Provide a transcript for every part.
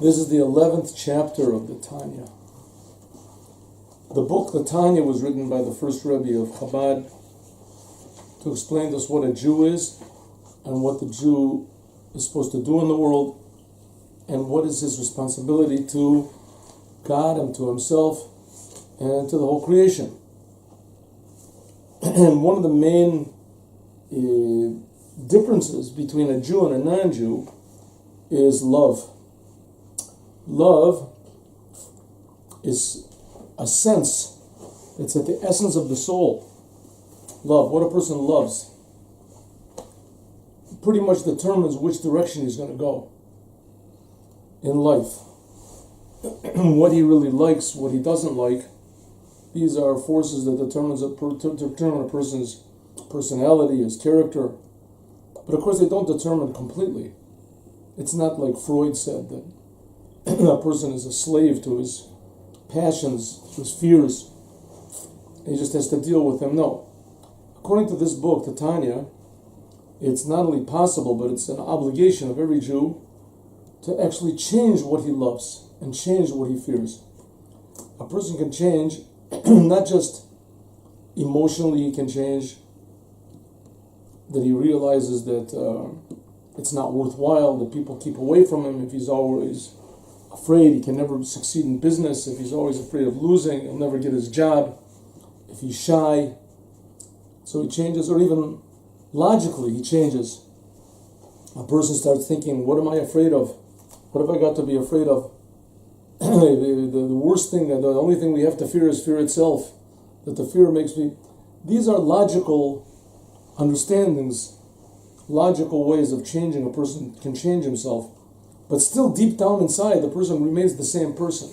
This is the 11th chapter of the Tanya. The book, the Tanya, was written by the first Rebbe of Chabad to explain to us what a Jew is and what the Jew is supposed to do in the world and what is his responsibility to God and to himself and to the whole creation. And one of the main differences between a Jew and a non-Jew is love. Love is a sense. It's at the essence of the soul. Love, what a person loves, pretty much determines which direction he's going to go in life. What he really likes, what he doesn't like, these are forces that determine a person's personality, his character. But of course they don't determine completely. It's not like Freud said that a person is a slave to his passions, his fears. He just has to deal with them. No. According to this book, the Tanya, it's not only possible, but it's an obligation of every Jew to actually change what he loves and change what he fears. A person can change, not just emotionally, he can change, that he realizes that it's not worthwhile, that people keep away from him. If he's always afraid, he can never succeed in business. If he's always afraid of losing, he'll never get his job. If he's shy, so he changes, or even logically he changes. A person starts thinking, what am I afraid of? What have I got to be afraid of? the worst thing, the only thing we have to fear is fear itself. That the fear makes me... These are logical understandings, logical ways of changing. A person can change himself. But still deep down inside, the person remains the same person.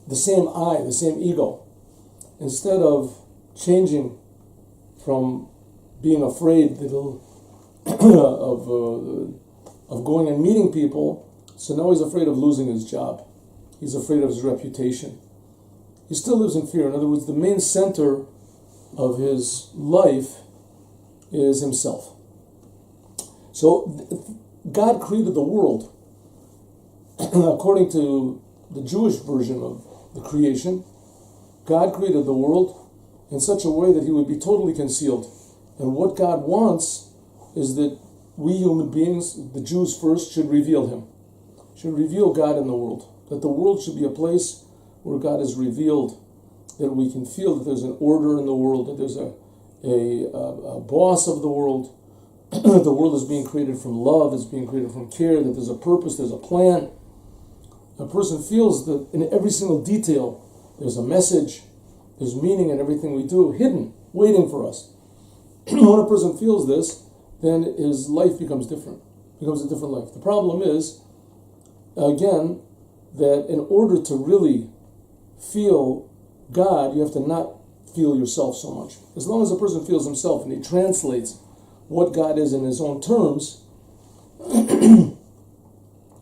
The same I, the same ego. Instead of changing from being afraid of going and meeting people, so now he's afraid of losing his job. He's afraid of his reputation. He still lives in fear. In other words, the main center of his life is himself. So God created the world according to the Jewish version of the creation. God created the world in such a way that he would be totally concealed. And what God wants is that we human beings, the Jews first, should reveal him, should reveal God in the world, that the world should be a place where God is revealed, that we can feel that there's an order in the world, that there's a boss of the world, that the world is being created from love, is being created from care, that there's a purpose, there's a plan. A person feels that in every single detail there's a message, there's meaning in everything we do, hidden, waiting for us. When a person feels this, then his life becomes different, becomes a different life. The problem is, again, that in order to really feel God, you have to not feel yourself so much. As long as a person feels himself and he translates what God is in his own terms,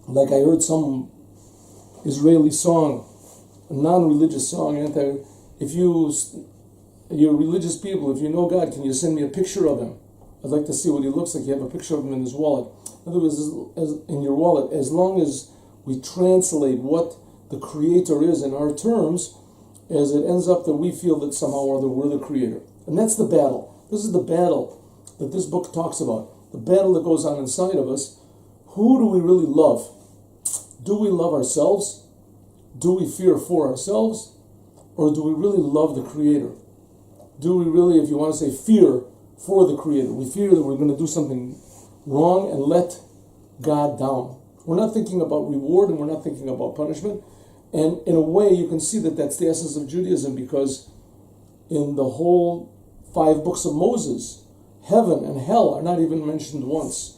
like I heard some Israeli song, a non-religious song, if you're religious people, if you know God, can you send me a picture of him? I'd like to see what he looks like. You have a picture of him in his wallet. In other words, in your wallet, as long as we translate what the Creator is in our terms, as it ends up that we feel that somehow or other we're the Creator. And that's the battle. This is the battle that this book talks about. The battle that goes on inside of us. Who do we really love? Do we love ourselves? Do we fear for ourselves? Or do we really love the Creator? Do we really, if you want to say, fear for the Creator? We fear that we're going to do something wrong and let God down. We're not thinking about reward and we're not thinking about punishment. And in a way, you can see that that's the essence of Judaism, because in the whole 5 books of Moses, heaven and hell are not even mentioned once,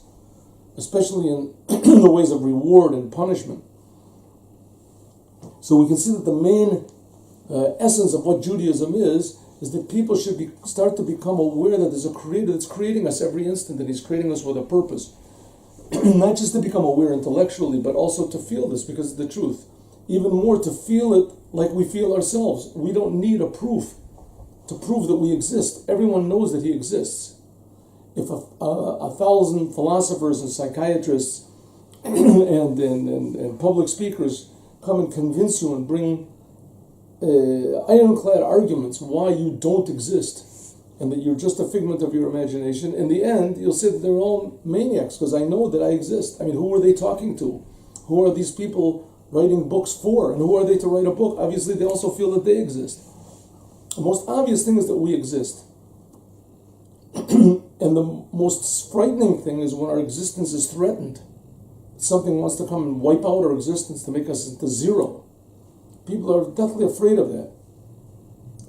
especially in the ways of reward and punishment. So we can see that the main essence of what Judaism is that people should start to become aware that there's a Creator that's creating us every instant, and he's creating us with a purpose. Not just to become aware intellectually, but also to feel this, because it's the truth. Even more, to feel it like we feel ourselves. We don't need a proof to prove that we exist. Everyone knows that he exists. If a thousand philosophers and psychiatrists and public speakers come and convince you and bring ironclad arguments why you don't exist and that you're just a figment of your imagination, in the end, you'll say that they're all maniacs because I know that I exist. I mean, who are they talking to? Who are these people writing books for? And who are they to write a book? Obviously, they also feel that they exist. The most obvious thing is that we exist. And the most frightening thing is when our existence is threatened. Something wants to come and wipe out our existence to make us into zero. People are deathly afraid of that.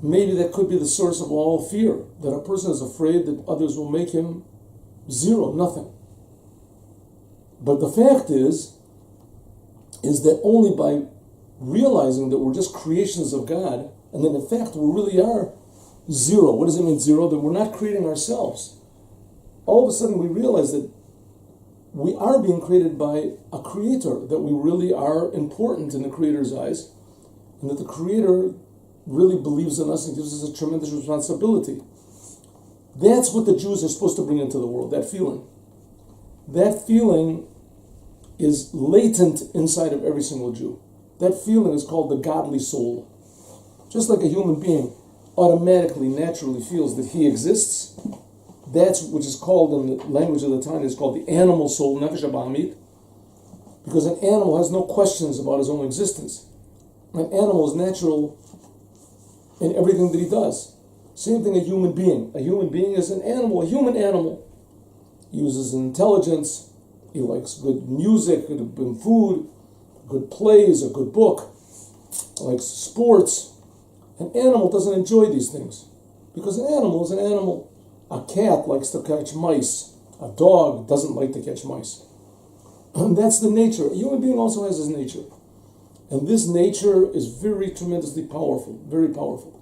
Maybe that could be the source of all fear, that a person is afraid that others will make him zero, nothing. But the fact is that only by realizing that we're just creations of God, and that in fact we really are zero. What does it mean, zero? That we're not creating ourselves. All of a sudden we realize that we are being created by a creator, that we really are important in the creator's eyes, and that the creator really believes in us and gives us a tremendous responsibility. That's what the Jews are supposed to bring into the world, that feeling. That feeling is latent inside of every single Jew. That feeling is called the godly soul. Just like a human being automatically, naturally feels that he exists, that's which is called, in the language of the Tanya, is called the animal soul, nefesh habahamit, because an animal has no questions about his own existence. An animal is natural in everything that he does. Same thing a human being. A human being is an animal, a human animal. He uses intelligence, he likes good music, good food, good plays, a good book, likes sports. An animal doesn't enjoy these things because an animal is an animal. A cat likes to catch mice. A dog doesn't like to catch mice. And that's the nature. A human being also has his nature. And this nature is very tremendously powerful, very powerful.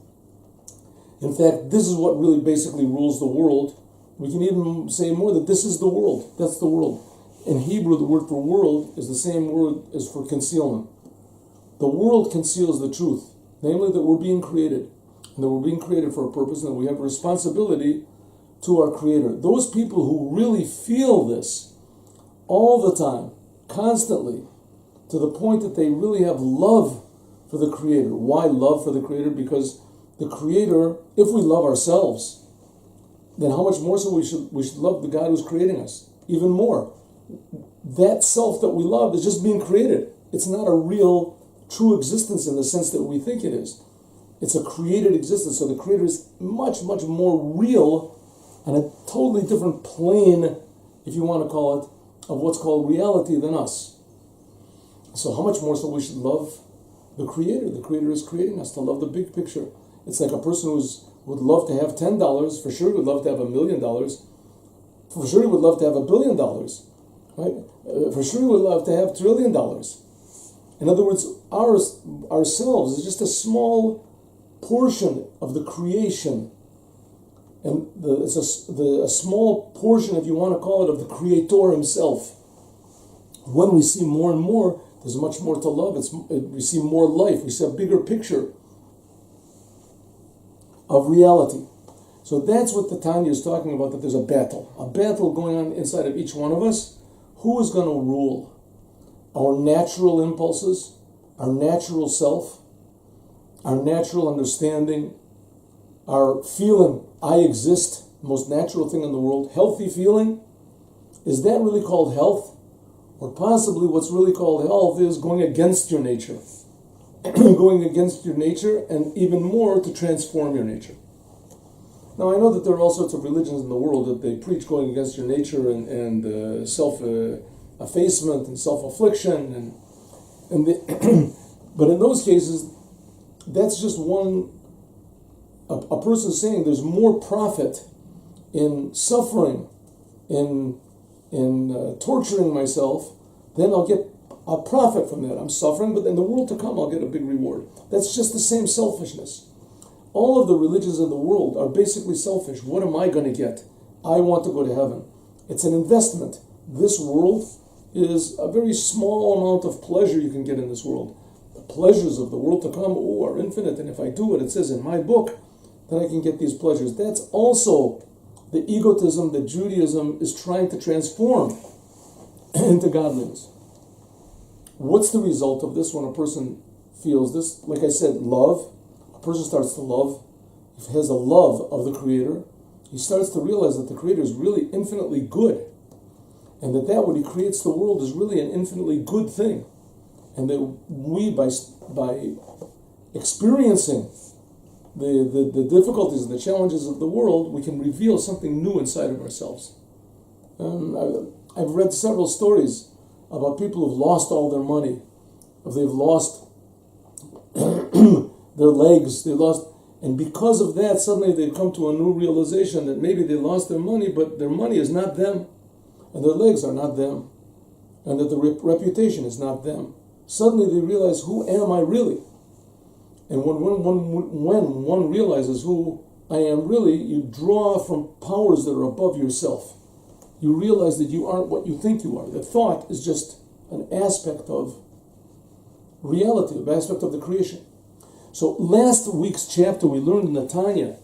In fact, this is what really basically rules the world. We can even say more that this is the world. That's the world. In Hebrew, the word for world is the same word as for concealment. The world conceals the truth, namely that we're being created, and that we're being created for a purpose, and that we have a responsibility to our Creator. Those people who really feel this all the time, constantly, to the point that they really have love for the Creator. Why love for the Creator? Because the Creator, if we love ourselves, then how much more so we should love the God who's creating us? Even more. That self that we love is just being created. It's not a real, true existence in the sense that we think it is. It's a created existence. So the Creator is much, much more real and a totally different plane, if you want to call it, of what's called reality than us. So how much more so we should love the Creator. The Creator is creating us to love the big picture. It's like a person would love to have $10, for sure would love to have $1 million, for sure would love to have $1 billion, right? For sure would love to have $1 trillion. In other words, ourselves is just a small portion of the creation. And it's a small portion, if you want to call it, of the Creator himself. When we see more and more, there's much more to love. We see more life. We see a bigger picture of reality. So that's what the Tanya is talking about, that there's a battle going on inside of each one of us. Who is going to rule? Our natural impulses, our natural self, our natural understanding, our feeling, I exist, most natural thing in the world, healthy feeling. Is that really called health? Or possibly what's really called health is going against your nature. Going against your nature, and even more to transform your nature. Now I know that there are all sorts of religions in the world that they preach going against your nature and self-effacement and self-affliction, but in those cases, that's just one. A person saying there's more profit in suffering, in torturing myself, then I'll get a profit from that. I'm suffering, but in the world to come, I'll get a big reward. That's just the same selfishness. All of the religions in the world are basically selfish. What am I going to get? I want to go to heaven. It's an investment. This world is a very small amount of pleasure you can get in this world. The pleasures of the world to come are infinite, and if I do what it says in my book, then I can get these pleasures. That's also the egotism that Judaism is trying to transform into godliness. What's the result of this when a person feels this? Like I said, love. A person starts to love. He has a love of the Creator. He starts to realize that the Creator is really infinitely good. And that when He creates the world is really an infinitely good thing. And that we, by experiencing the difficulties and the challenges of the world, we can reveal something new inside of ourselves. I've read several stories about people who've lost all their money, if they've lost their legs, and because of that, suddenly they've come to a new realization that maybe they lost their money, but their money is not them, and their legs are not them, and that the reputation is not them. Suddenly they realize, who am I really? And when one realizes who I am really, you draw from powers that are above yourself. You realize that you aren't what you think you are. That thought is just an aspect of reality, an aspect of the creation. So last week's chapter we learned in the Tanya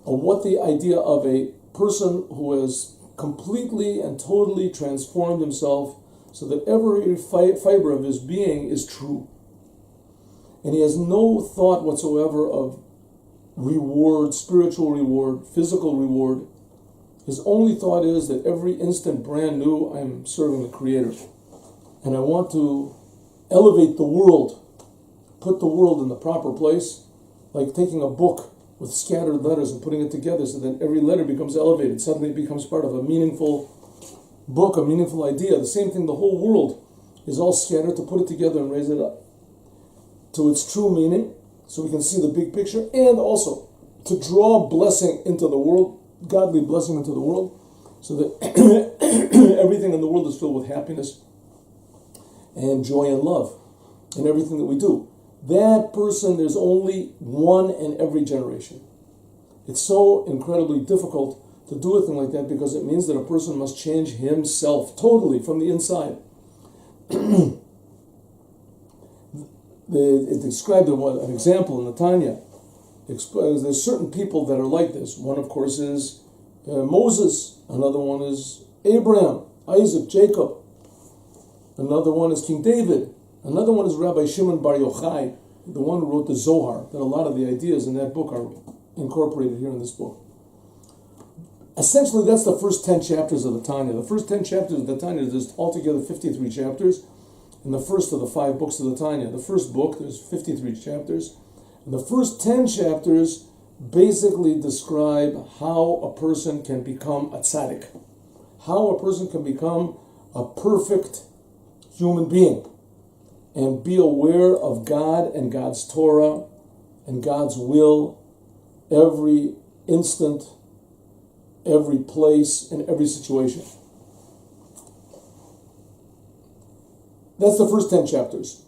of what the idea of a person who has completely and totally transformed himself so that every fiber of his being is true. And he has no thought whatsoever of reward, spiritual reward, physical reward. His only thought is that every instant brand new, I'm serving the Creator. And I want to elevate the world, put the world in the proper place, like taking a book with scattered letters and putting it together so that every letter becomes elevated. Suddenly it becomes part of a meaningful book, a meaningful idea. The same thing, the whole world is all scattered, to put it together and raise it up to its true meaning so we can see the big picture, and also to draw blessing into the world, godly blessing into the world, so that everything in the world is filled with happiness and joy and love in everything that we do. That person, there's only one in every generation. It's so incredibly difficult to do a thing like that because it means that a person must change himself totally from the inside. It described an example in the Tanya. There's certain people that are like this. One, of course, is Moses. Another one is Abraham, Isaac, Jacob. Another one is King David. Another one is Rabbi Shimon Bar Yochai, the one who wrote the Zohar, that a lot of the ideas in that book are incorporated here in this book. Essentially, that's the first 10 chapters of the Tanya. The first 10 chapters of the Tanya, there's altogether 53 chapters, in the first of the 5 books of the Tanya. The first book, there's 53 chapters. And the first 10 chapters basically describe how a person can become a tzaddik, how a person can become a perfect human being and be aware of God and God's Torah and God's will every instant, every place, and every situation. That's the first 10 chapters.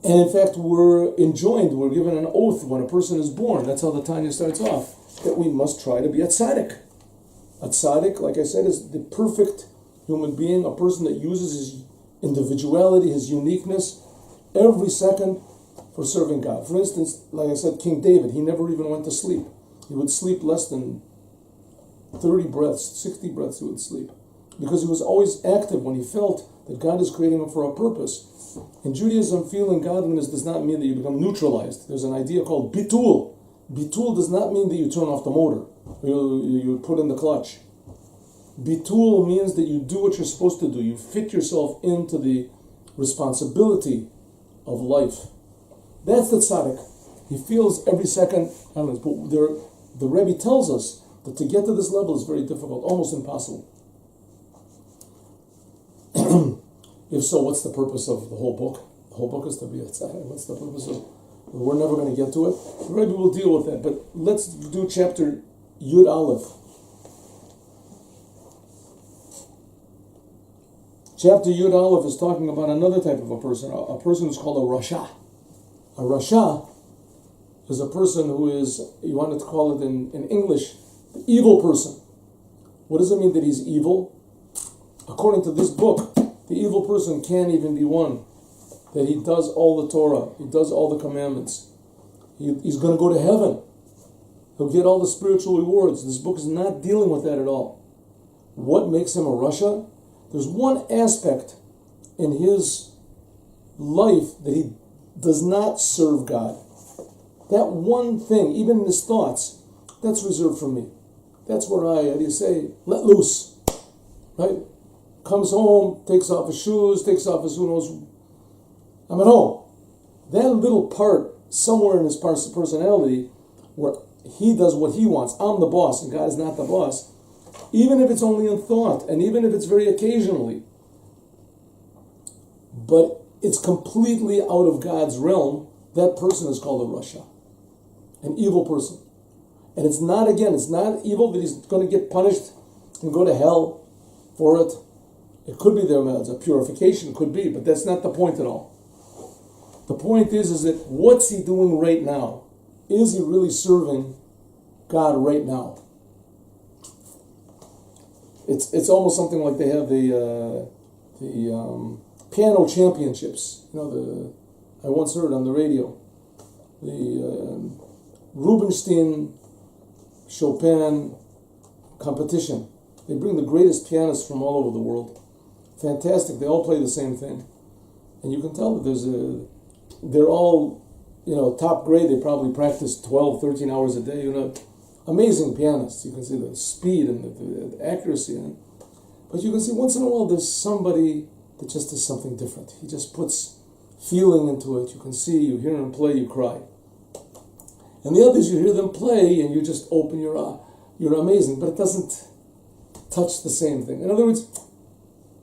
And in fact, we're given an oath when a person is born. That's how the Tanya starts off, that we must try to be a tzaddik. A tzaddik, like I said, is the perfect human being, a person that uses his individuality, his uniqueness, every second for serving God. For instance, like I said, King David, he never even went to sleep. He would sleep less than 30 breaths, 60 breaths he would sleep. Because he was always active when he felt that God is creating him for a purpose. In Judaism, feeling godliness does not mean that you become neutralized. There's an idea called bitul. Bitul does not mean that you turn off the motor, you put in the clutch. Bitul means that you do what you're supposed to do. You fit yourself into the responsibility of life. That's the tzaddik. He feels every second, but the Rebbe tells us that to get to this level is very difficult, almost impossible. If so, what's the purpose of the whole book? The whole book is to be a tzaddik. What's the purpose of? We're never going to get to it. The Rebbe will deal with that, but let's do chapter Yud Aleph. Chapter Yud Aleph is talking about another type of a person who's called a Rasha. A Rasha is a person who is, you wanted to call it in English, the evil person. What does it mean that he's evil? According to this book, the evil person can't even be one that he does all the Torah, he does all the commandments. He's going to go to heaven. He'll get all the spiritual rewards. This book is not dealing with that at all. What makes him a Rasha? There's one aspect in his life that he does not serve God. That one thing, even in his thoughts, that's reserved for me. That's where how do you say, let loose, right? Comes home, takes off his shoes, takes off his, who knows, I'm at home. That little part somewhere in his personality where he does what he wants. I'm the boss and God is not the boss. Even if it's only in thought and even if it's very occasionally. But it's completely out of God's realm. That person is called a Rasha, an evil person. And it's not evil that he's going to get punished and go to hell for it. It could be there as a purification, could be, but that's not the point at all. The point is that what's he doing right now? Is he really serving God right now? It's almost something like they have the piano championships. I once heard on the radio the Rubinstein Chopin competition. They bring the greatest pianists from all over the world. Fantastic. They all play the same thing, and you can tell that they're all top grade. They probably practice 12, 13 hours a day. Amazing pianists. You can see the speed and the accuracy in it. But you can see once in a while there's somebody that just does something different. He just puts feeling into it. You can see, you hear him play, you cry. And the others, you hear them play and you just open your eye. You're amazing, but it doesn't touch the same thing. In other words,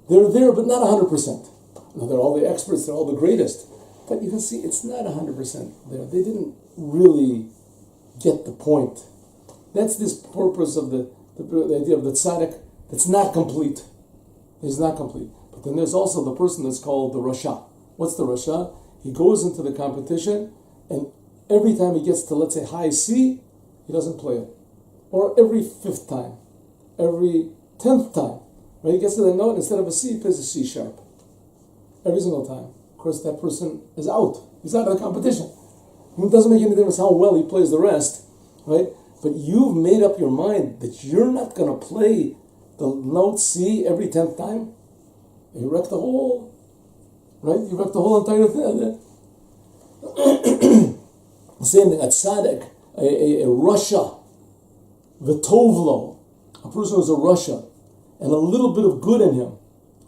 they're there, but not 100%. Now, they're all the experts, they're all the greatest. But you can see it's not 100% there. They didn't really get the point. That's this purpose of the idea of the tzaddik that's not complete. He's not complete. But then there's also the person that's called the Rasha. What's the Rasha? He goes into the competition and every time he gets to, let's say, high C, he doesn't play it. Or every 5th time, every 10th time, right? He gets to the note, instead of a C, he plays a C sharp. Every single time. Of course, that person is out. He's out of the competition. It doesn't make any difference how well he plays the rest, right? But you've made up your mind that you're not going to play the note C every 10th time. You wreck the whole, right? You wreck the whole entire thing. Same thing, a tzaddik, a Rasha, v'tovlo, a person who's a Rasha, and a little bit of good in him,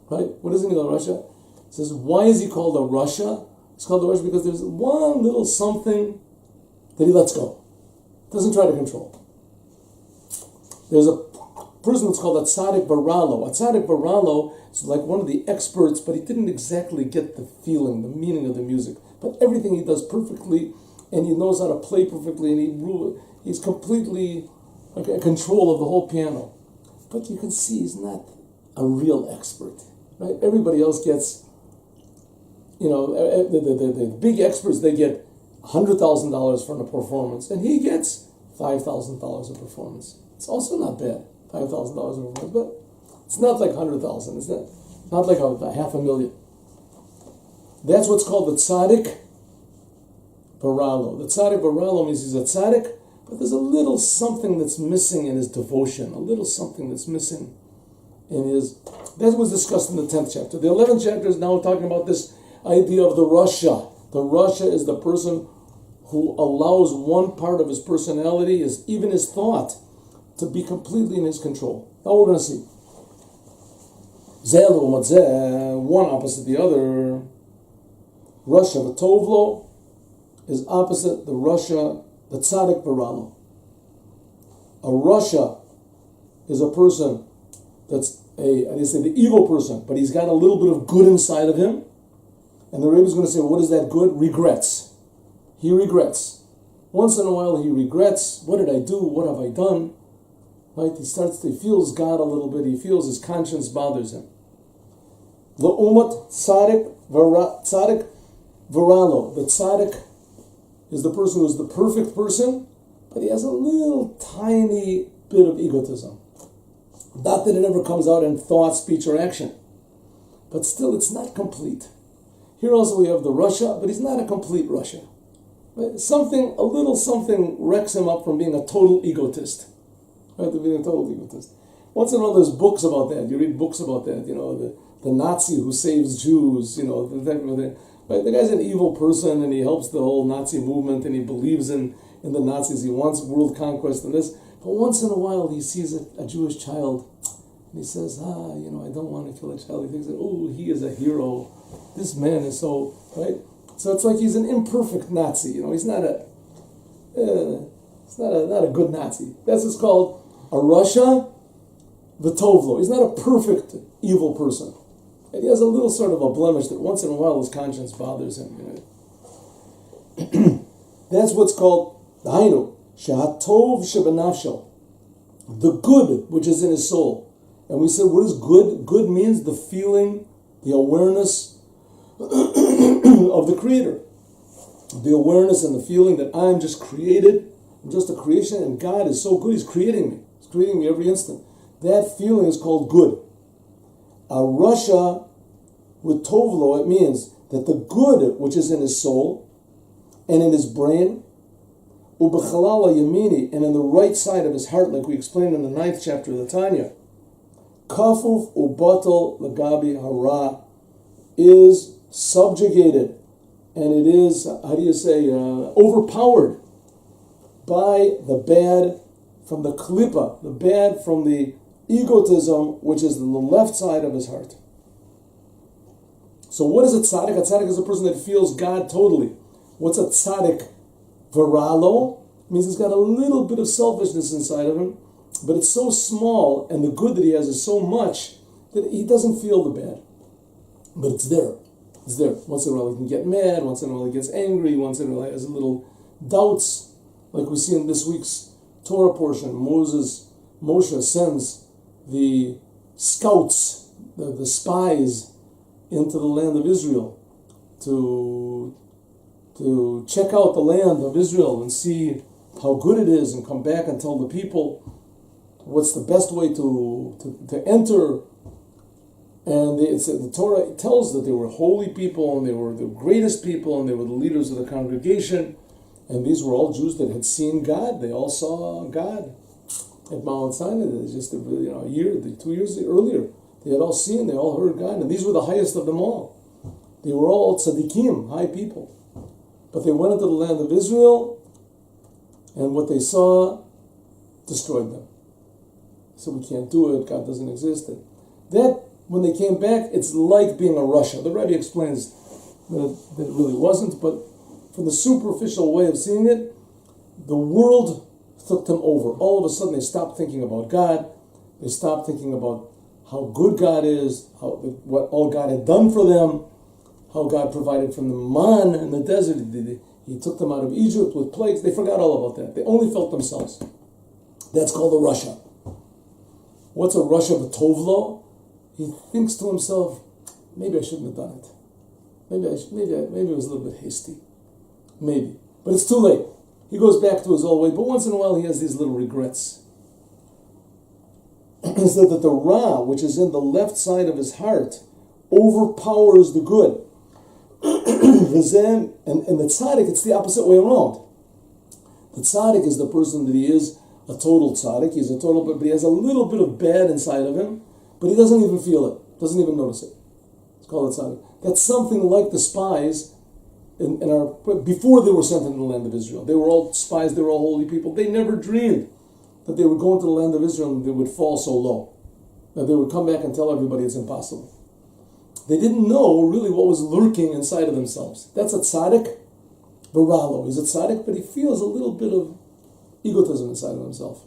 right? What does it mean, a Rasha? It says, why is he called a Rasha? It's called a Rasha because there's one little something that he lets go. Doesn't try to control. There's a person that's called a tzaddik baralo. A tzaddik baralo is like one of the experts, but he didn't exactly get the feeling, the meaning of the music. But everything he does perfectly, and he knows how to play perfectly, and he's completely in control of the whole piano. But you can see he's not a real expert, right? Everybody else gets, the big experts, they get $100,000 for a performance, and he gets $5,000 a performance. It's also not bad, $5,000 a performance, but it's not like $100,000. It's not like a $500,000. That's what's called the tzaddik baralo. The tzaddik baralo means he's a tzaddik, but there's a little something that's missing in his devotion, a little something that's missing in his. That was discussed in the 10th chapter. The 11th chapter is now talking about this idea of the Rasha. The Rasha is the person who allows one part of his personality, even his thought, to be completely in his control. Now we're going to see. One opposite the other. Rasha v'tovlo is opposite the Rasha, the tzaddik baralo. A Rasha is a person that's the evil person, but he's got a little bit of good inside of him. And the Rebbe is going to say, what is that good? Regrets. He regrets. Once in a while he regrets. What did I do? What have I done? Right? He feels God a little bit. He feels his conscience bothers him. L'umat tzaddik varalo. The tzaddik is the person who is the perfect person, but he has a little tiny bit of egotism. Not that it ever comes out in thought, speech, or action. But still, it's not complete. Here also we have the Rasha, but he's not a complete Rasha. Right? A little something wrecks him up from being a total egotist. Right? To being a total egotist. Once in a while there's books about that. You read books about that, the Nazi who saves Jews, the type of thing. Right? The guy's an evil person, and he helps the whole Nazi movement, and he believes in the Nazis. He wants world conquest and this. But once in a while, he sees a Jewish child, and he says, I don't want to kill a child. He thinks, oh, he is a hero. This man is so, right? So it's like he's an imperfect Nazi. He's not not a good Nazi. That's what's called a Russia V'tovlo. He's not a perfect evil person. And he has a little sort of a blemish that once in a while his conscience bothers him. That's what's called the Hainu, Shehatov Shebenafsho, the good which is in his soul. And we said, what is good? Good means the feeling, the awareness of the Creator. The awareness and the feeling that I'm just created, I'm just a creation, and God is so good, He's creating me. He's creating me every instant. That feeling is called good. A Russia with Tovlo, it means that the good which is in his soul and in his brain, Ubechalala Yamini, and in the right side of his heart, like we explained in the 9th chapter of the Tanya, Kafuf Ubatal Lagabi Hara, is subjugated, and it is, overpowered by the bad from the klipa, the bad from the egotism, which is in the left side of his heart. So what is a tzaddik? A tzaddik is a person that feels God totally. What's a tzaddik? Viralo means he's got a little bit of selfishness inside of him, but it's so small, and the good that he has is so much that he doesn't feel the bad. But it's there. It's there. Once in a while he can get mad, once in a while he gets angry, once in a while he has little doubts, like we see in this week's Torah portion. Moshe sends the scouts, the spies, into the land of Israel to check out the land of Israel and see how good it is, and come back and tell the people what's the best way to enter. And the Torah tells that they were holy people, and they were the greatest people, and they were the leaders of the congregation. And these were all Jews that had seen God. They all saw God at Mount Sinai. Just a year, 2 years earlier. They had all seen, they all heard God. And these were the highest of them all. They were all tzaddikim, high people. But they went into the land of Israel, and what they saw destroyed them. So we can't do it, God doesn't exist. And that, when they came back, it's like being a Russia. The Rebbe explains that it really wasn't, but from the superficial way of seeing it, the world took them over. All of a sudden they stopped thinking about God. They stopped thinking about how good God is, what all God had done for them, how God provided from the man in the desert. He took them out of Egypt with plagues. They forgot all about that. They only felt themselves. That's called a Russia. What's a Russia of a Tovlo? He thinks to himself, maybe I shouldn't have done it. Maybe it was a little bit hasty. Maybe. But it's too late. He goes back to his old way, but once in a while he has these little regrets. It's that the Ra, which is in the left side of his heart, overpowers the good. And the tzaddik, it's the opposite way around. The tzaddik is the person that he is a total tzaddik. He's a total, but he has a little bit of bad inside of him, but he doesn't even feel it, doesn't even notice it. It's called a tzaddik. That's something like the spies before they were sent into the land of Israel. They were all spies, they were all holy people. They never dreamed that they would go into the land of Israel and they would fall so low, that they would come back and tell everybody it's impossible. They didn't know really what was lurking inside of themselves. That's a tzaddik, Baralo. He's a tzaddik, but he feels a little bit of egotism inside of himself.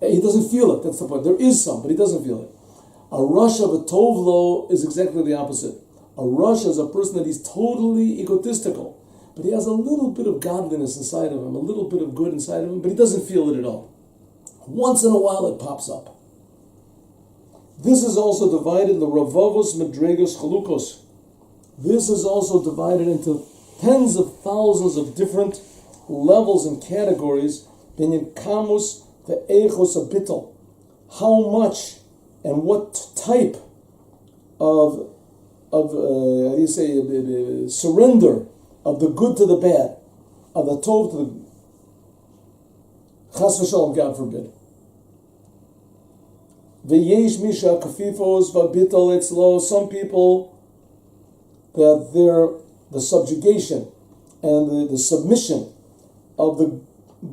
He doesn't feel it, that's the point. There is some, but he doesn't feel it. A rush of a tovlo is exactly the opposite. A rush is a person that he's totally egotistical, but he has a little bit of godliness inside of him, a little bit of good inside of him, but he doesn't feel it at all. Once in a while it pops up. This is also divided, the Ravavos Madregos Chalukos. This is also divided into tens of thousands of different levels and categories. Binyan Kamus the Eichos Abital. How much and what type of surrender of the good to the bad, of the tov to the chas v'shalom, God forbid. V'yesh misha kafifos v'bital etzlo. Some people that the subjugation and the submission of the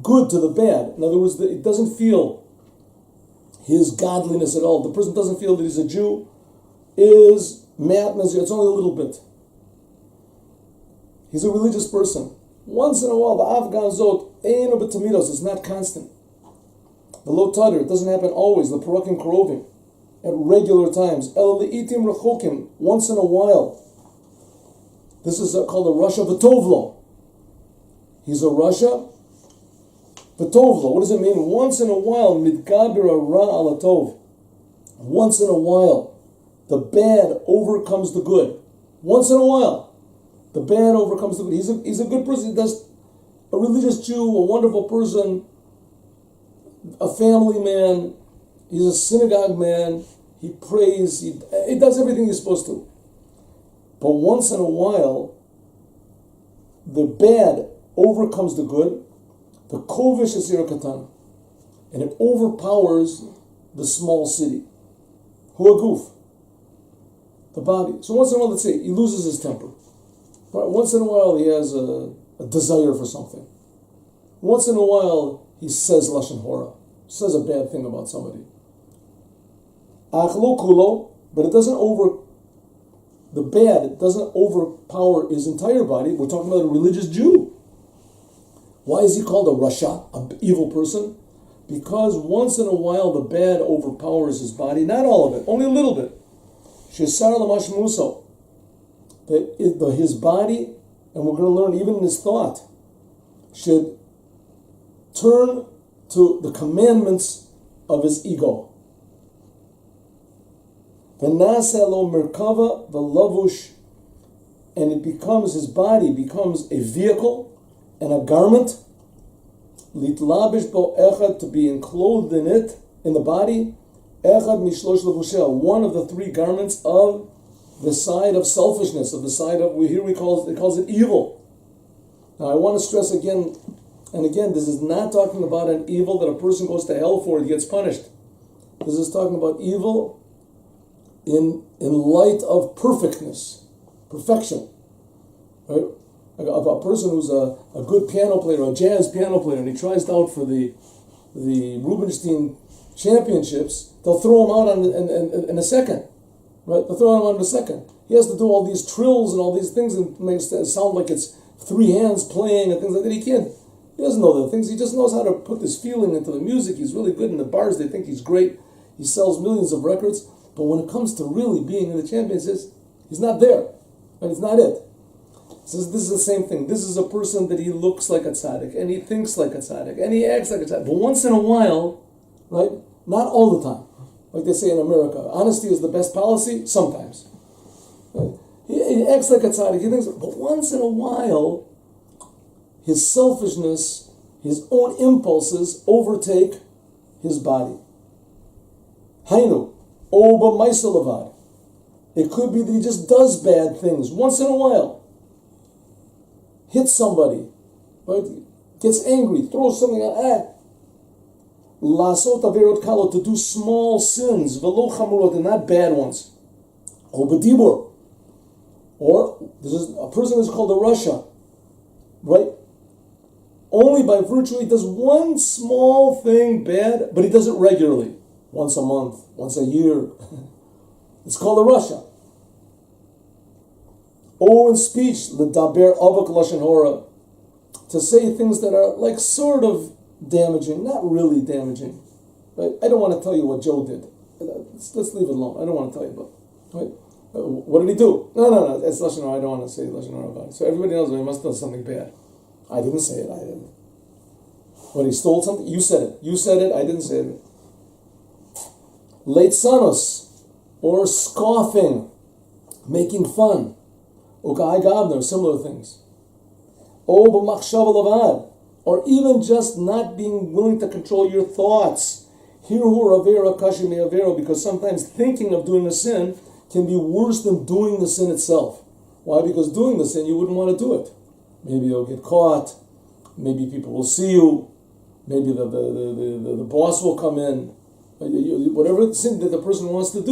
good to the bad. In other words, it doesn't feel his godliness at all. The person doesn't feel that he's a Jew. Is mad nazir. It's only a little bit. He's a religious person. Once in a while, the Afghan Zot, Ein Obetamidos, is not constant. The Lo Tadr, it doesn't happen always. The Parakim Krovim, at regular times. El Le'itim Rechokim, once in a while. This is called a Rasha V'tovlo. He's a Rasha V'tovlo. What does it mean? Once in a while, Midgaber Ra Ala Tov. Once in a while, the bad overcomes the good. Once in a while. The bad overcomes the good. He's a good person. He does a religious Jew, a wonderful person, a family man. He's a synagogue man. He prays. He does everything he's supposed to. But once in a while, the bad overcomes the good. The kovish is katan, and it overpowers the small city. Who a goof? The body. So once in a while, let's say he loses his temper. Once in a while, he has a desire for something. Once in a while, he says lashon hora, says a bad thing about somebody. Achlo kulo, but it doesn't it doesn't overpower his entire body. We're talking about a religious Jew. Why is he called a rasha, an evil person? Because once in a while, the bad overpowers his body. Not all of it, only a little bit. Shesar lamash muso. That his body, and we're going to learn even in his thought, should turn to the commandments of his ego. V'naselo merkava v'lavush, and his body becomes a vehicle and a garment, litlabish bo echad, to be enclosed in it, in the body, echad mishlosh levushel, one of the three garments of the side of selfishness, of the side of, it calls it evil. Now I want to stress again and again, this is not talking about an evil that a person goes to hell for and gets punished. This is talking about evil in light of perfection. Right? Of a person who's a good piano player, a jazz piano player, and he tries out for the Rubinstein championships, they'll throw him out in a second. Right? They'll throw him out in a second. He has to do all these trills and all these things and makes it sound like it's three hands playing and things like that. He doesn't know the things. He just knows how to put this feeling into the music. He's really good in the bars. They think he's great. He sells millions of records. But when it comes to really being in the championships, he's not there. Right? It's not it. So this is the same thing. This is a person that he looks like a tzaddik, and he thinks like a tzaddik, and he acts like a tzaddik. But once in a while, right? Not all the time. Like they say in America, honesty is the best policy. Sometimes. Right? He acts like a tzaddik. He thinks, but once in a while, his selfishness, his own impulses overtake his body. Hainu, oba maisalavad. It could be that he just does bad things once in a while. Hits somebody, right? Gets angry, throws something out. Lasot averot kalo, to do small sins, velo chamurot, and not bad ones. Obedibur. Or this is a person is called a rasha, right? Only by virtue he does one small thing bad, but he does it regularly, once a month, once a year. It's called a rasha. Or in speech, l'daber avak lashon hora, to say things that are like sort of damaging, not really damaging. Right? I don't want to tell you what Joe did. Let's leave it alone. I don't want to tell you about it. Right? What did he do? No. It's lashon hora. I don't want to say lashon hora about it. So everybody knows he must have done something bad. I didn't say it. I didn't. When he stole something, you said it. You said it. I didn't say it. Late sanos, or scoffing, making fun. Ukai gavner, similar things. Or even just not being willing to control your thoughts. Because sometimes thinking of doing a sin can be worse than doing the sin itself. Why? Because doing the sin, you wouldn't want to do it. Maybe you'll get caught. Maybe people will see you. Maybe the boss will come in. Whatever sin that the person wants to do.